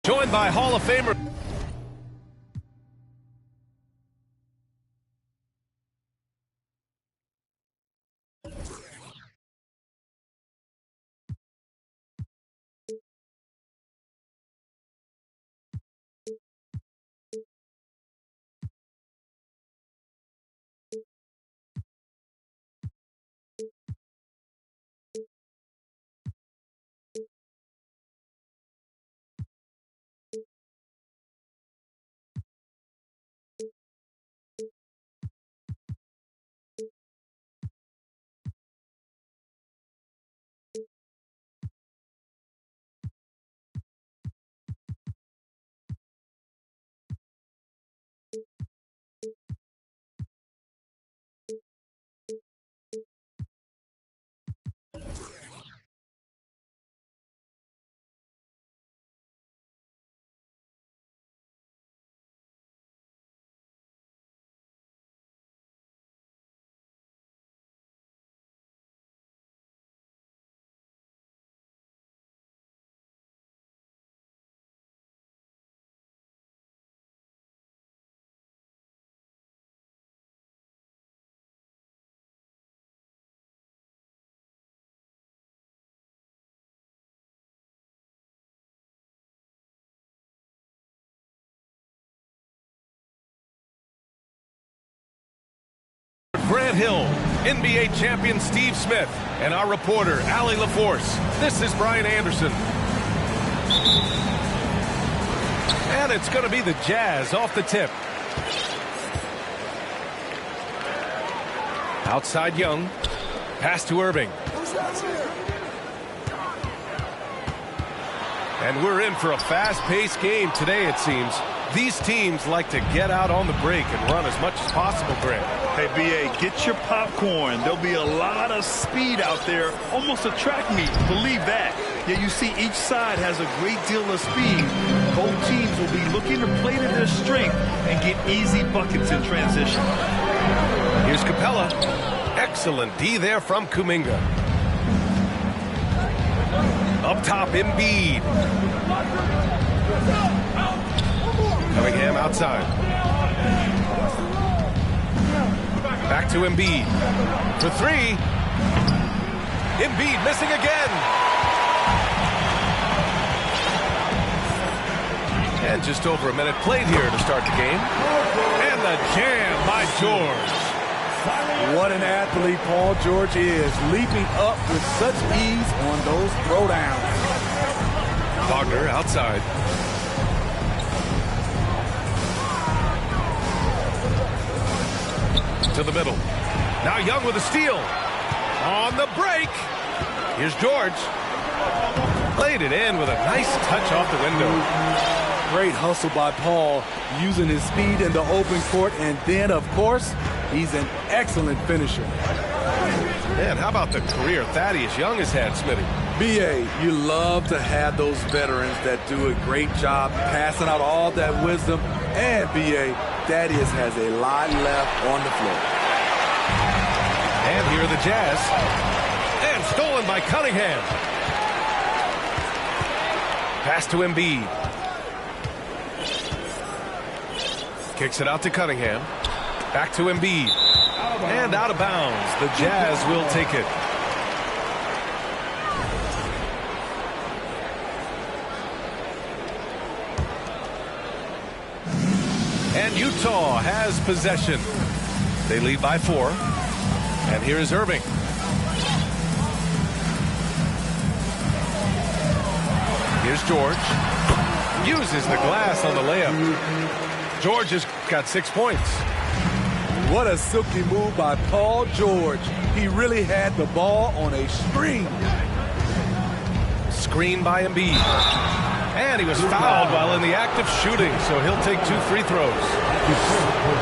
Joined by Hall of Famer Grant Hill, NBA champion Steve Smith, and our reporter, Allie LaForce. This is Brian Anderson. And it's going to be the Jazz off the tip. Outside Young. Pass to Irving. And we're in for a fast-paced game today, it seems. These teams like to get out on the break and run as much as possible, Grant. Hey, B.A., get your popcorn. There'll be a lot of speed out there, almost a track meet, believe that. Yeah, you see each side has a great deal of speed. Both teams will be looking to play to their strength and get easy buckets in transition. Here's Capella. Excellent D there from Kuminga. Up top, Embiid. Cunningham outside. Back to Embiid. For three. Embiid missing again. And just over a minute played here to start the game. And the jam by George. What an athlete Paul George is, leaping up with such ease on those throwdowns. Wagner outside. To the middle. Now Young with a steal. On the break. Here's George. Played it in with a nice touch off the window. Great hustle by Paul, using his speed in the open court, and then, of course, he's an excellent finisher. Man, how about the career Thaddeus Young has had, Smitty? B.A., you love to have those veterans that do a great job passing out all that wisdom. And, B.A., Thaddeus has a lot left on the floor. And here are the Jazz. And stolen by Cunningham. Pass to Embiid. Kicks it out to Cunningham. Back to Embiid. And out of bounds. The Jazz will take it. And Utah has possession. They lead by 4. And here is Irving. Here's George. Uses the glass on the layup. George has got 6 points. What a silky move by Paul George. He really had the ball on a string. Screen by Embiid. And he was fouled while in the act of shooting, so he'll take 2 free throws.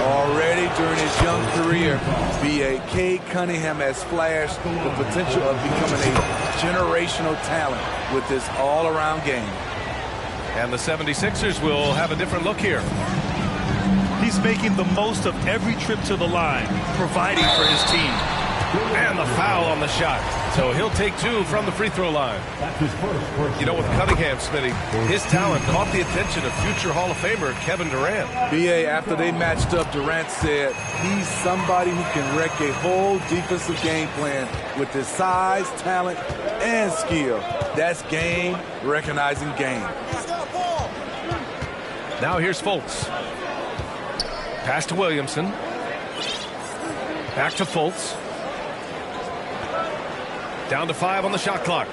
Already during his young career, B.A. Cade Cunningham has flashed the potential of becoming a generational talent with this all-around game. And the 76ers will have a different look here. He's making the most of every trip to the line, providing for his team. And the foul on the shot. So he'll take 2 from the free throw line. You know, with Cunningham, Smitty, his talent caught the attention of future Hall of Famer Kevin Durant. B.A., after they matched up, Durant said he's somebody who can wreck a whole defensive game plan with his size, talent, and skill. That's game recognizing game. Now here's Fultz. Pass to Williamson. Back to Fultz. Down to 5 on the shot clock.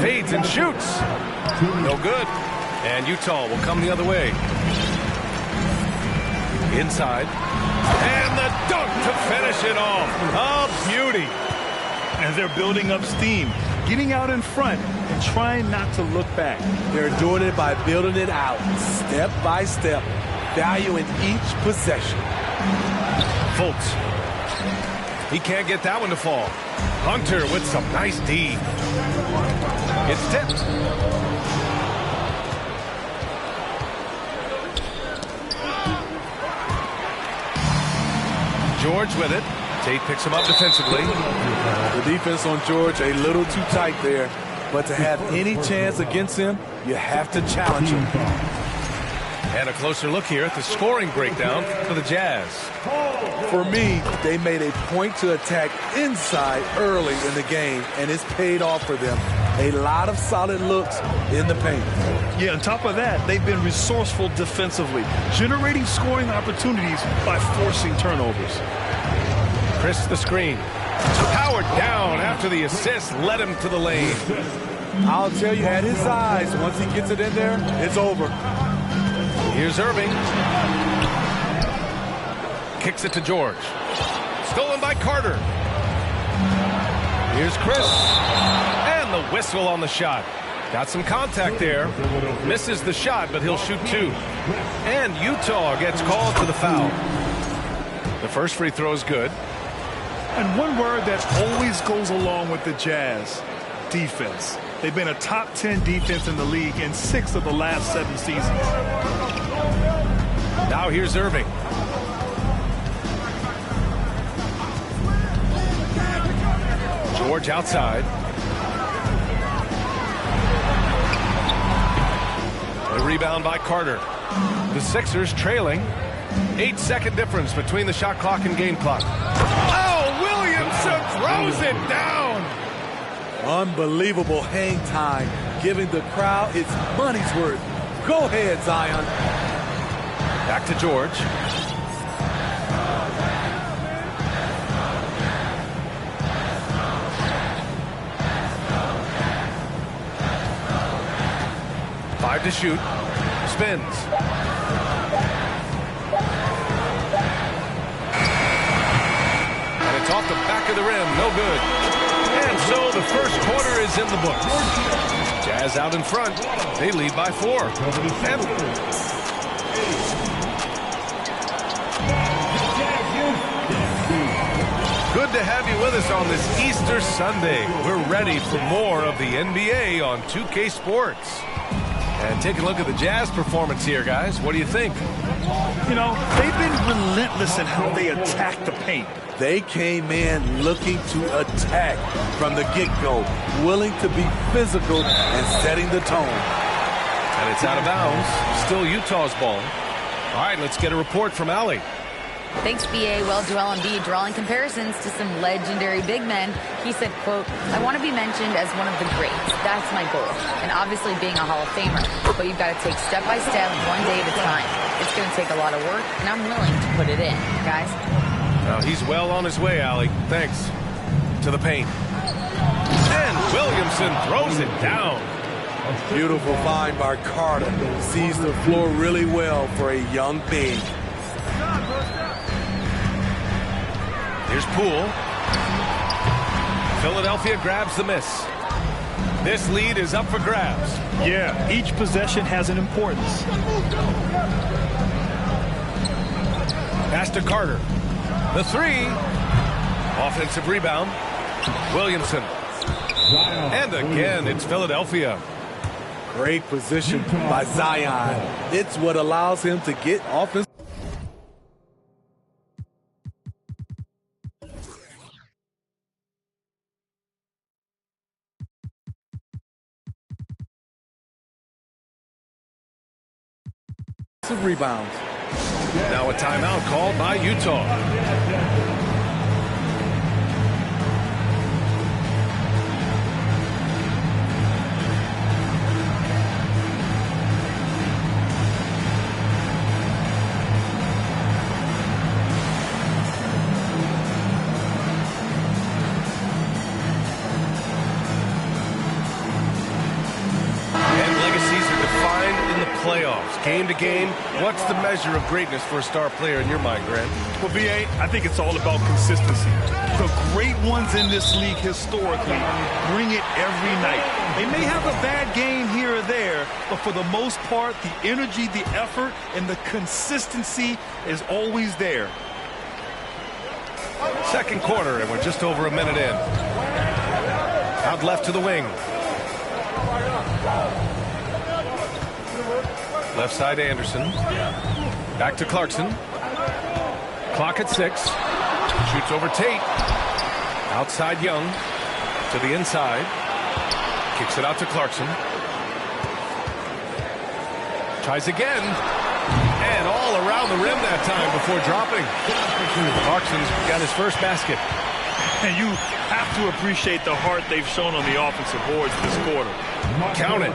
Fades and shoots. No good. And Utah will come the other way. Inside. And the dunk to finish it off. A beauty. As they're building up steam, getting out in front and trying not to look back. They're doing it by building it out, step by step, valuing each possession. Fultz. He can't get that one to fall. Hunter with some nice D. It's tipped. George with it. Tate picks him up defensively. The defense on George a little too tight there, but to have any chance against him, you have to challenge him. And a closer look here at the scoring breakdown for the Jazz. For me, they made a point to attack inside early in the game, and it's paid off for them. A lot of solid looks in the paint. Yeah, on top of that, they've been resourceful defensively, generating scoring opportunities by forcing turnovers. Chris the screen. Powered down after the assist led him to the lane. I'll tell you, at his size, once he gets it in there, it's over. Here's Irving. Kicks it to George. Stolen by Carter. Here's Chris. And the whistle on the shot. Got some contact there. Misses the shot, but he'll shoot 2. And Utah gets called to the foul. The first free throw is good. And one word that always goes along with the Jazz: defense. They've been a top 10 defense in the league in 6 of the last 7 seasons. Now here's Irving. George outside. The rebound by Carter. The Sixers trailing. 8-second difference between the shot clock and game clock. Oh, Williamson throws it down. Unbelievable hang time, giving the crowd its money's worth. Go ahead, Zion. Back to George. Five to shoot. Spins. And it's off the back of the rim. No good. And so the first quarter is in the books. Jazz out in front. They lead by 4. Good to have you with us on this Easter Sunday. We're ready for more of the NBA on 2K Sports. And take a look at the Jazz performance here, guys. What do you think? You know, they've been relentless in how they attack the paint. They came in looking to attack from the get-go, willing to be physical and setting the tone. And it's out of bounds. Still Utah's ball. All right, let's get a report from Allie. Thanks, B.A. Well, Joel Embiid drawing comparisons to some legendary big men. He said, quote, "I want to be mentioned as one of the greats. That's my goal. And obviously being a Hall of Famer. But you've got to take step by step, one day at a time. It's going to take a lot of work, and I'm willing to put it in, guys." Now he's well on his way, Allie. Thanks. To the paint. And Williamson throws it down. Beautiful find by Carter. Sees the floor really well for a young big. Here's Poole. Philadelphia grabs the miss. This lead is up for grabs. Yeah, each possession has an importance. Pass to Carter. The 3. Offensive rebound. Williamson. And again, it's Philadelphia. Great position by Zion. It's what allows him to get offense. Some rebounds. Now a timeout called by Utah. Playoffs, game to game. What's the measure of greatness for a star player in your mind, Grant? Well, B.A., I think it's all about consistency. The great ones in this league historically bring it every night. They may have a bad game here or there, but for the most part, the energy, the effort, and the consistency is always there. Second quarter, and we're just over a minute in. Out left to the wing. Left side Anderson. Back to Clarkson. Clock at 6. Shoots over Tate. Outside Young. To the inside. Kicks it out to Clarkson. Tries again. And all around the rim that time before dropping. Clarkson's got his first basket. And you have to appreciate the heart they've shown on the offensive boards this quarter. Count it.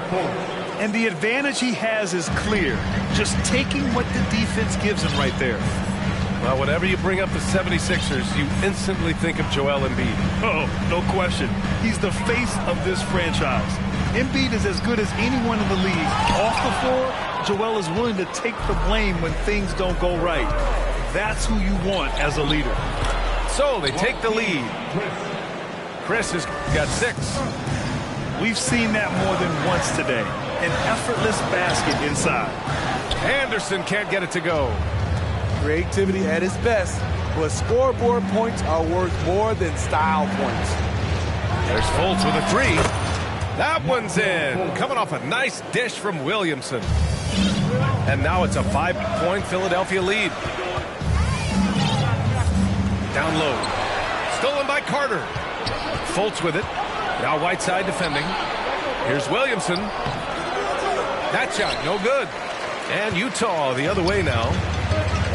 And the advantage he has is clear. Just taking what the defense gives him right there. Well, whenever you bring up the 76ers, you instantly think of Joel Embiid. Oh, no question. He's the face of this franchise. Embiid is as good as anyone in the league. Off the floor, Joel is willing to take the blame when things don't go right. That's who you want as a leader. So they take the lead. Chris has got 6. We've seen that more than once today. An effortless basket inside. Anderson can't get it to go. Creativity at its best, but scoreboard points are worth more than style points. There's Fultz with a 3. That one's in. Coming off a nice dish from Williamson. And now it's a 5-point Philadelphia lead. Down low. Stolen by Carter. Fultz with it. Now Whiteside defending. Here's Williamson. That shot, no good. And Utah the other way now.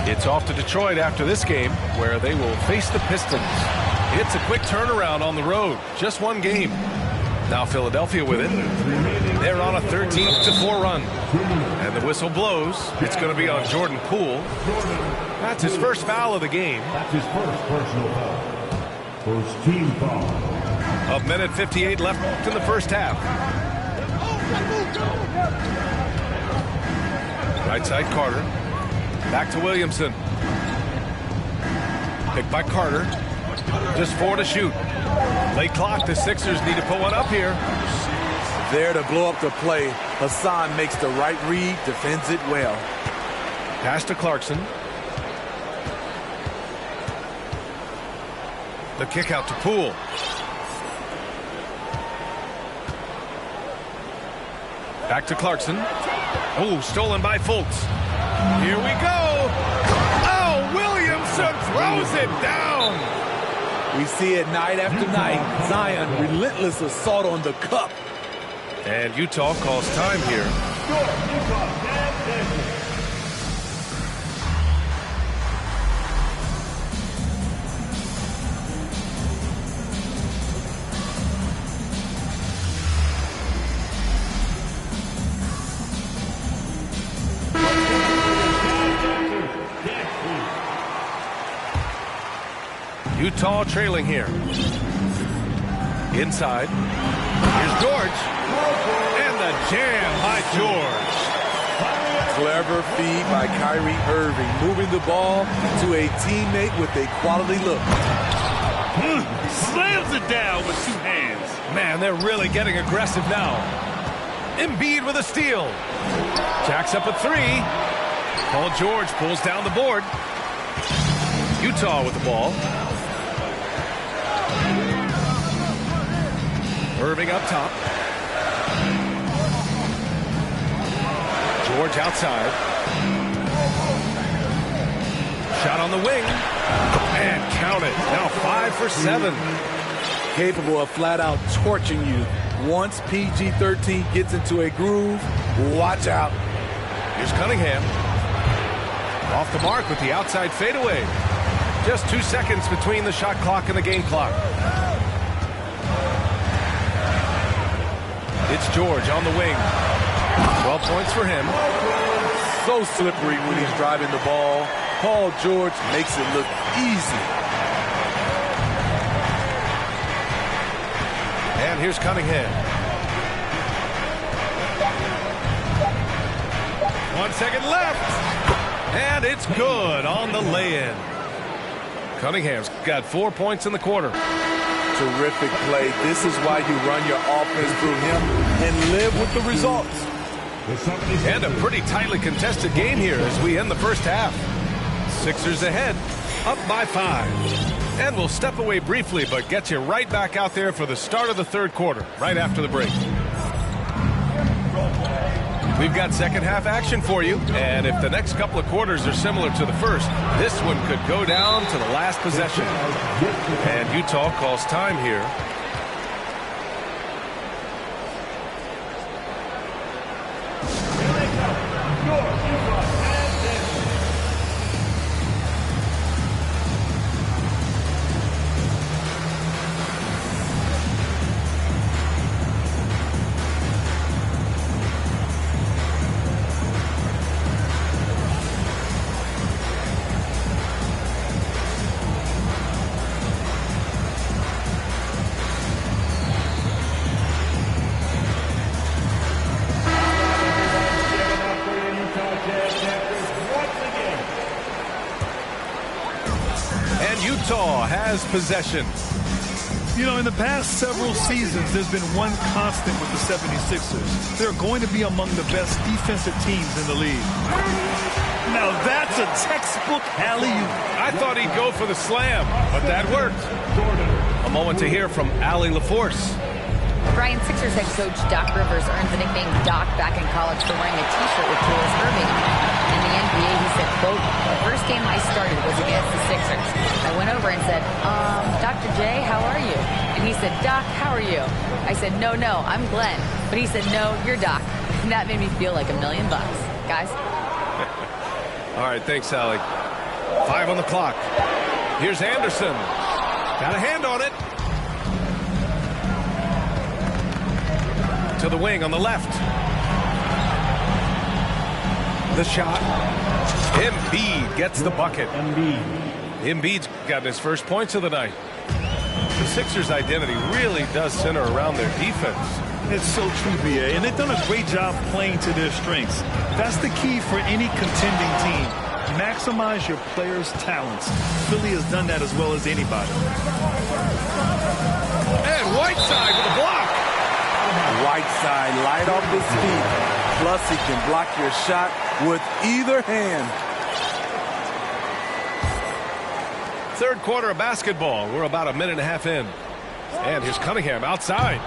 It's off to Detroit after this game, where they will face the Pistons. It's a quick turnaround on the road. Just one game. Now Philadelphia with it. They're on a 13-4 run. And the whistle blows. It's going to be on Jordan Poole. That's his first foul of the game. That's his first personal foul. First team foul. A minute 58 left in the first half. Right side Carter. Back to Williamson. Picked by Carter. Just 4 to shoot. Late clock. The Sixers need to put one up here. There to blow up the play. Hassan makes the right read, defends it well. Pass to Clarkson. The kick out to Poole. Back to Clarkson. Oh, stolen by Fultz. Here we go. Oh, Williamson throws it down. We see it night after night. Zion, relentless assault on the cup. And Utah calls time here. Utah trailing here. Inside. Here's George. And the jam by George. Clever feed by Kyrie Irving, moving the ball to a teammate with a quality look. Slams it down with 2 hands. Man, they're really getting aggressive now. Embiid with a steal. Jacks up a 3. Paul George pulls down the board. Utah with the ball. Irving up top. George outside. Shot on the wing. And count it. Now 5 for 7. Capable of flat out torching you. Once PG-13 gets into a groove, watch out. Here's Cunningham. Off the mark with the outside fadeaway. Just 2 seconds between the shot clock and the game clock. It's George on the wing. 12 points for him. So slippery when he's driving the ball. Paul George makes it look easy. And here's Cunningham. 1 second left. And it's good on the lay-in. Cunningham's got 4 points in the quarter. Terrific play. This is why you run your offense through him and live with the results. And a pretty tightly contested game here as we end the first half. Sixers ahead, up by 5. And we'll step away briefly, but get you right back out there for the start of the third quarter, right after the break. We've got second half action for you, and if the next couple of quarters are similar to the first, this one could go down to the last possession. And Utah calls time here. Utah has possession. You know, in the past several seasons, there's been one constant with the 76ers. They're going to be among the best defensive teams in the league. Now that's a textbook alley-oop. I thought he'd go for the slam, but that worked. A moment to hear from Allie LaForce. Brian, Sixers head coach Doc Rivers earned the nickname Doc back in college for wearing a T-shirt with Julius Erving on it. In the NBA, he said, quote, "The first game I started was against the Sixers. I went over and said, Dr. J, how are you?" And he said, "Doc, how are you?" I said, no, I'm Glenn." But he said, "No, you're Doc." And that made me feel like $1 million. Guys? All right, thanks, Allie. 5 on the clock. Here's Anderson. Got a hand on it. To the wing on the left. The shot. Embiid gets the bucket. Embiid's gotten his first points of the night. The Sixers' identity really does center around their defense. It's so true, B.A., and they've done a great job playing to their strengths. That's the key for any contending team. Maximize your players' talents. Philly has done that as well as anybody. And Whiteside with a block. Whiteside light off his feet. Plus, he can block your shot with either hand. Third quarter of basketball. We're about a minute and a half in. And here's Cunningham outside.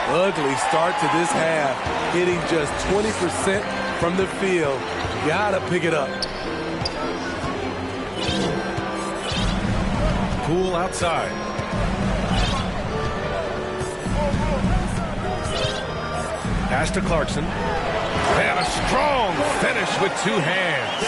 Ugly start to this half. Hitting just 20% from the field. Gotta pick it up. Poole outside. Pass to Clarkson. And a strong finish with 2 hands.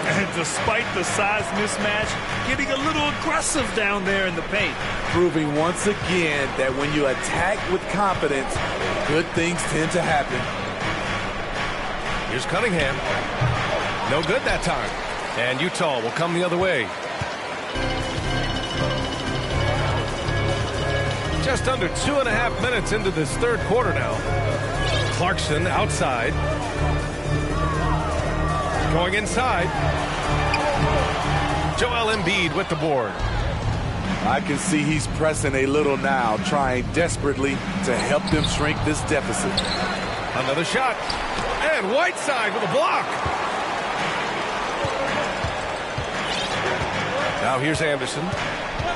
And despite the size mismatch, getting a little aggressive down there in the paint. Proving once again that when you attack with confidence, good things tend to happen. Here's Cunningham. No good that time. And Utah will come the other way. Just under 2.5 minutes into this third quarter now. Clarkson outside. Going inside. Joel Embiid with the board. I can see he's pressing a little now, trying desperately to help them shrink this deficit. Another shot. And Whiteside with a block. Now here's Anderson.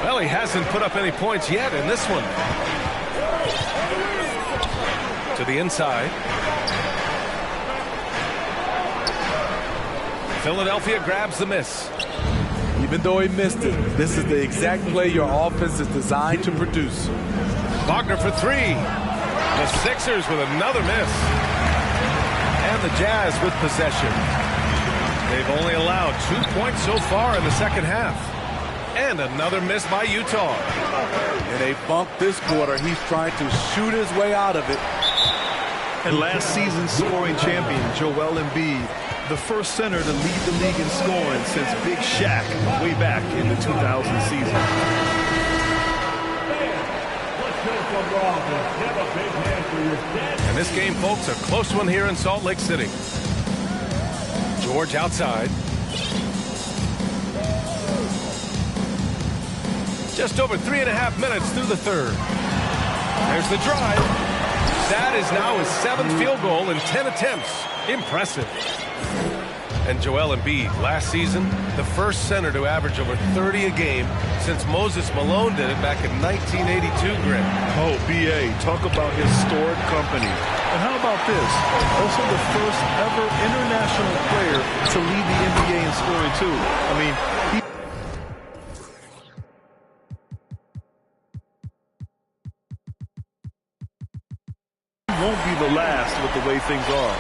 Well, he hasn't put up any points yet in this one. To the inside. Philadelphia grabs the miss. Even though he missed it, this is the exact play your offense is designed to produce. Wagner for 3. The Sixers with another miss. And the Jazz with possession. They've only allowed 2 points so far in the second half. And another miss by Utah. In a bump this quarter, he's trying to shoot his way out of it. And last season's scoring champion, Joel Embiid, the first center to lead the league in scoring since Big Shaq way back in the 2000 season. And this game, folks, a close one here in Salt Lake City. George outside. Just over 3.5 minutes through the third. There's the drive. That is now his 7th field goal in 10 attempts. Impressive. And Joel Embiid, last season, the first center to average over 30 a game since Moses Malone did it back in 1982, Grim. Oh, B.A., talk about historic company. And how about this? Also the first ever international player to lead the NBA in scoring, too. I mean, he won't be the last with the way things are.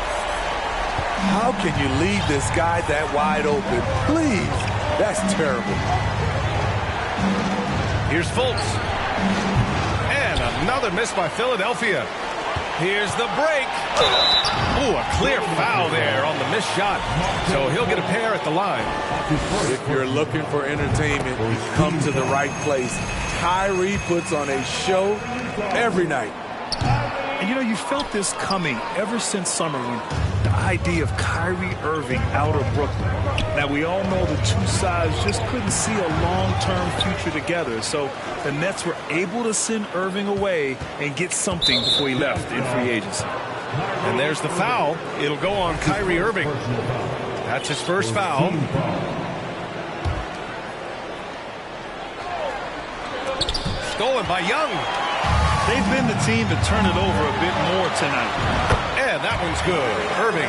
How can you leave this guy that wide open? Please. That's terrible. Here's Fultz. And another miss by Philadelphia. Here's the break. Ooh, a clear foul there on the missed shot. So he'll get a pair at the line. If you're looking for entertainment, come to the right place. Kyrie puts on a show every night. And, you know, you felt this coming ever since summer when the idea of Kyrie Irving out of Brooklyn. Now, we all know the two sides just couldn't see a long-term future together. So the Nets were able to send Irving away and get something before he left in free agency. And there's the foul. It'll go on Kyrie Irving. That's his first foul. Stolen by Young. They've been the team to turn it over a bit more tonight. And that one's good. Irving.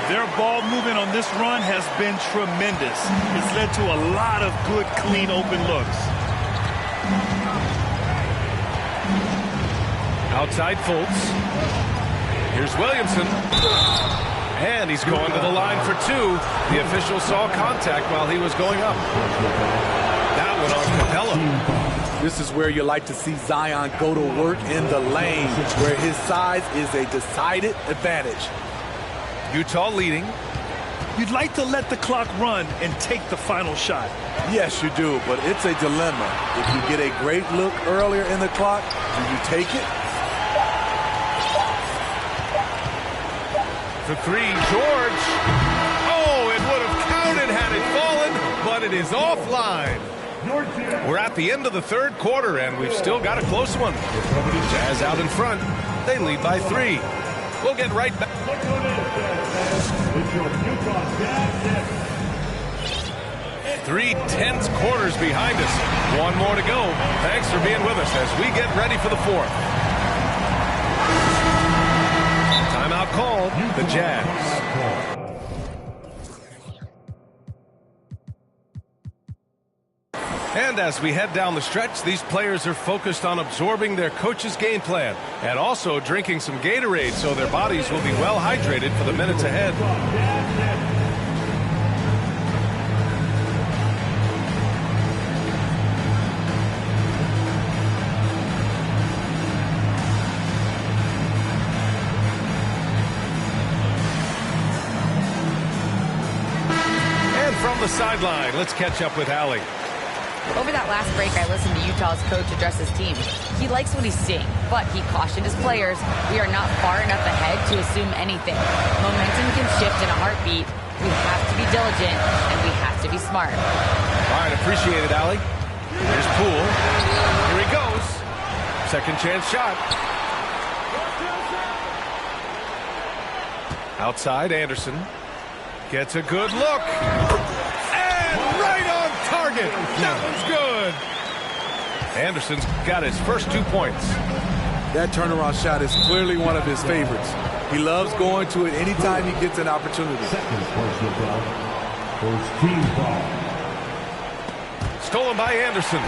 Their ball movement on this run has been tremendous. It's led to a lot of good, clean, open looks. Outside Fultz. Here's Williamson. And he's going to the line for two. The official saw contact while he was going up. That one on Capella. This is where you like to see Zion go to work in the lane, where his size is a decided advantage. Utah leading. You'd like to let the clock run and take the final shot. Yes, you do, but it's a dilemma. If you get a great look earlier in the clock, do you take it? For three, George. Oh, it would have counted had it fallen, but it is offline. We're at the end of the third quarter, and we've still got a close one. Jazz out in front. They lead by 3. We'll get right back. 3 tense quarters behind us. One more to go. Thanks for being with us as we get ready for the fourth. Timeout called. The Jazz. And as we head down the stretch, these players are focused on absorbing their coach's game plan and also drinking some Gatorade so their bodies will be well hydrated for the minutes ahead. And from the sideline, let's catch up with Allie. Over that last break, I listened to Utah's coach address his team. He likes what he's seeing, but he cautioned his players, we are not far enough ahead to assume anything. Momentum can shift in a heartbeat. We have to be diligent, and we have to be smart. All right, appreciate it, Allie. Here's Poole. Here he goes. Second chance shot. Outside, Anderson. Gets a good look. Right on target. That one's good. Anderson's got his first 2 points. That turnaround shot is clearly one of his favorites. He loves going to it anytime he gets an opportunity. Second personal foul. First team foul. Stolen by Anderson.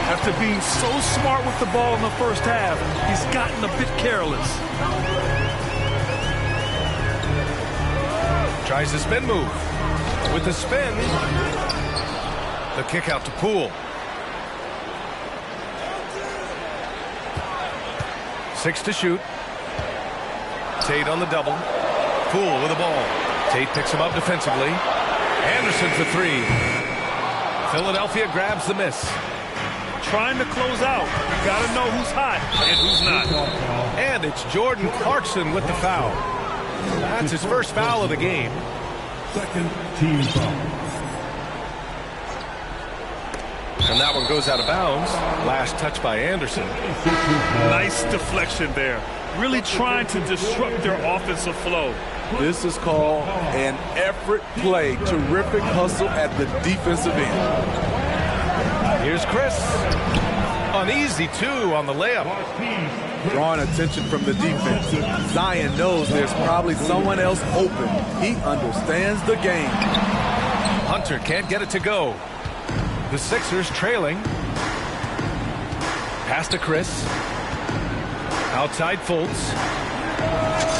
After being so smart with the ball in the first half, he's gotten a bit careless. Tries the spin move. with the spin. The kick out to Poole. 6 to shoot. Tate on the double. Poole with the ball. Tate picks him up defensively. Anderson for 3. Philadelphia grabs the miss. Trying to close out. You got to know who's hot and who's not. And it's Jordan Clarkson with the foul. That's his first foul of the game. Second team foul. And that one goes out of bounds. Last touch by Anderson. Nice deflection there. Really trying to disrupt their offensive flow. This is called an effort play. Terrific hustle at the defensive end. Here's Chris. An easy 2 on the layup. Drawing attention from the defense. Zion knows there's probably someone else open. He understands the game. Hunter can't get it to go. The Sixers trailing. Pass to Chris. Outside Fultz.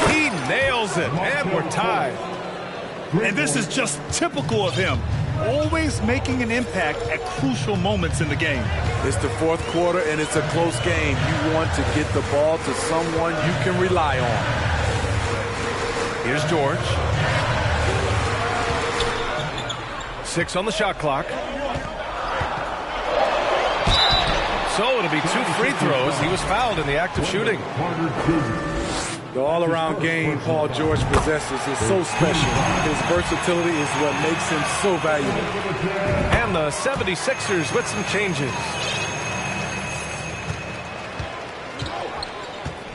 He nails it, and we're tied. And this is just typical of him. Always making an impact at crucial moments in the game. It's the fourth quarter, and it's a close game. You want to get the ball to someone you can rely on. Here's George. 6 on the shot clock. So it'll be 2 free throws. He was fouled in the act of shooting. The all-around game Paul George possesses is so special. His versatility is what makes him so valuable. And the 76ers with some changes.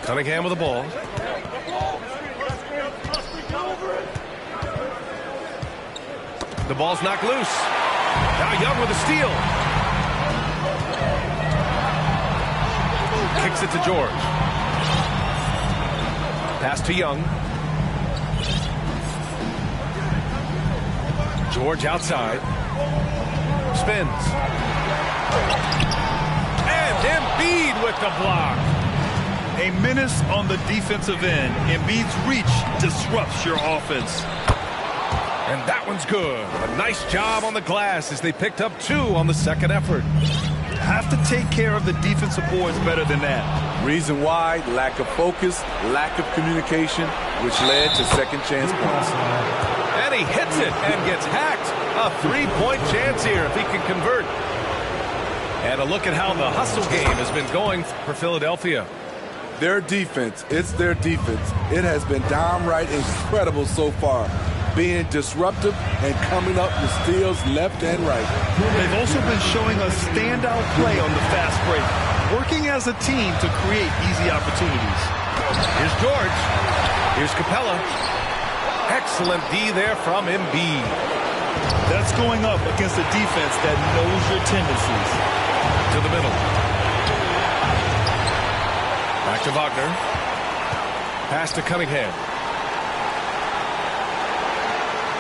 Cunningham with the ball. The ball's knocked loose. Now Young with a steal. Kicks it to George. Pass to Young. George outside. Spins. And Embiid with the block. A menace on the defensive end. Embiid's reach disrupts your offense. And that one's good. A nice job on the glass as they picked up 2 on the second effort. Have to take care of the defensive boards better than that. Reason why, lack of focus, lack of communication, which led to second chance points. And he hits it and gets hacked. A 3-point chance here if he can convert. And a look at how the hustle game has been going for Philadelphia. Their defense, it's their defense. It has been downright incredible so far. Being disruptive and coming up with steals left and right. They've also been showing a standout play on the fast break, working as a team to create easy opportunities. Here's George. Here's Capella. Excellent D there from Embiid. That's going up against a defense that knows your tendencies. To the middle. Back to Wagner. Pass to Cunningham.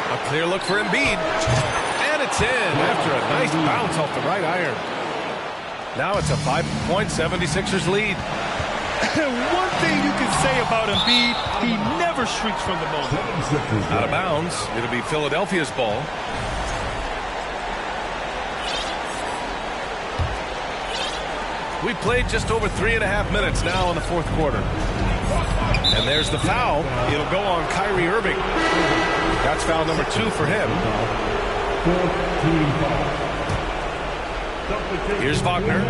A clear look for Embiid. And it's in after a nice bounce off the right iron. Now it's a 5-point 76ers lead. One thing you can say about Embiid, he never shrinks from the moment. Out of bounds. It'll be Philadelphia's ball. We played just over 3.5 minutes now in the fourth quarter. And there's the foul. It'll go on Kyrie Irving. That's foul number 2 for him. Here's Wagner.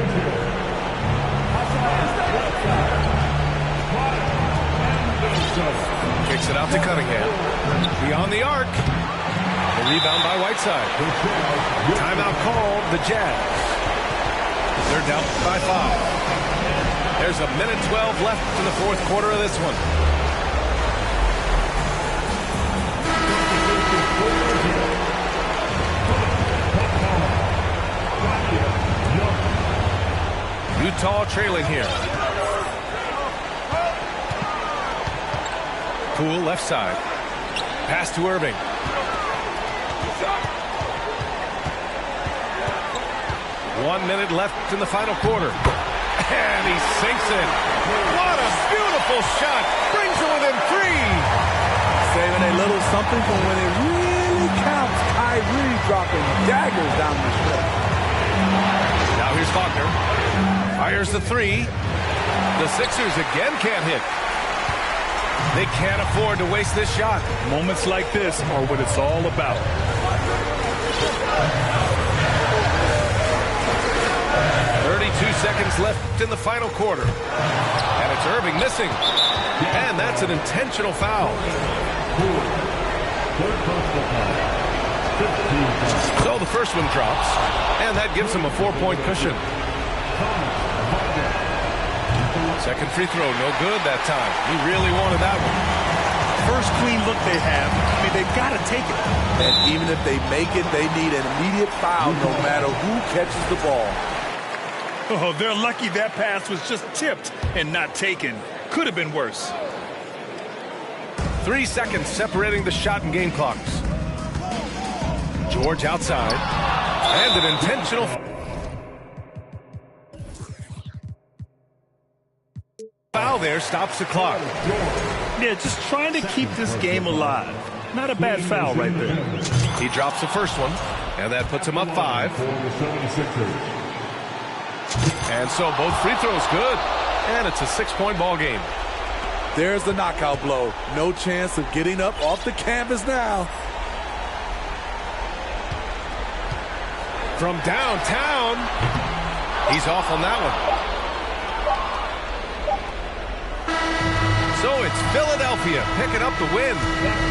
Kicks it out to Cunningham. Beyond the arc. The rebound by Whiteside. Timeout called the Jazz. They're down by 5. There's 1:12 left in the fourth quarter of this one. Utah trailing here. Poole left side. Pass to Irving. One minute left in the final quarter. And he sinks it. What a beautiful shot. Brings it within 3. Saving a little something for when it really counts. Kyrie dropping daggers down the stretch. Now here's Faulkner. Fires the three. The Sixers again can't hit. They can't afford to waste this shot. Moments like this are what it's all about. 32 seconds left in the final quarter. And it's Irving missing. And that's an intentional foul. So the first one drops, and that gives him a 4-point cushion. Second free throw, no good that time. He really wanted that one. First clean look they have. I mean, they've got to take it. And even if they make it, they need an immediate foul no matter who catches the ball. Oh, they're lucky that pass was just tipped and not taken. Could have been worse. 3 seconds separating the shot and game clocks. George outside. And an intentional foul there stops the clock. Yeah, just trying to keep this game alive. Not a bad foul right there. He drops the first one, and that puts him up 5. For the 76ers. And so both free throws good. And it's a 6-point ball game. There's the knockout blow. No chance of getting up off the canvas now. From downtown, he's off on that one. So it's Philadelphia picking up the win.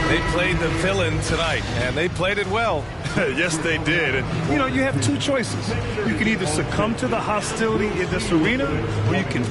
They played the villain tonight, and they played it well. Yes, they did. And, you know, you have two choices. You can either succumb to the hostility in this arena, or you can